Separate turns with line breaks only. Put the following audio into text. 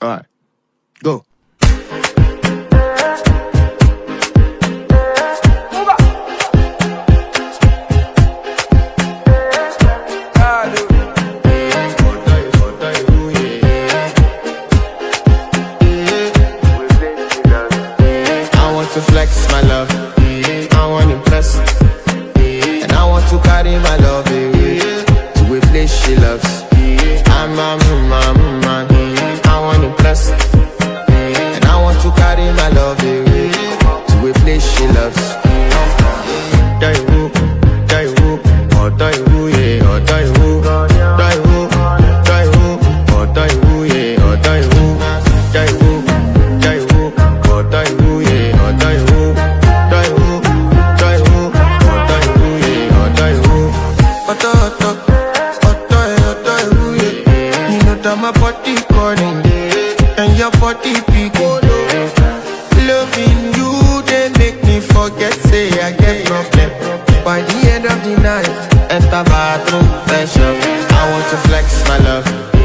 Alright, go. To flex my love, I want to impress, and I want to carry my love away to a place she loves. I'm a man, I want to impress, and I want to carry my love away to a place she loves. Die who, oh die who, yeah, oh die who, die who, oh die who, yeah, oh die who, die who, oh die who, yeah. My body calling, and your body picking. Loving you, they make me forget, say I get problem. By the end of the night, enter bathroom, fresh up. I want to flex my love.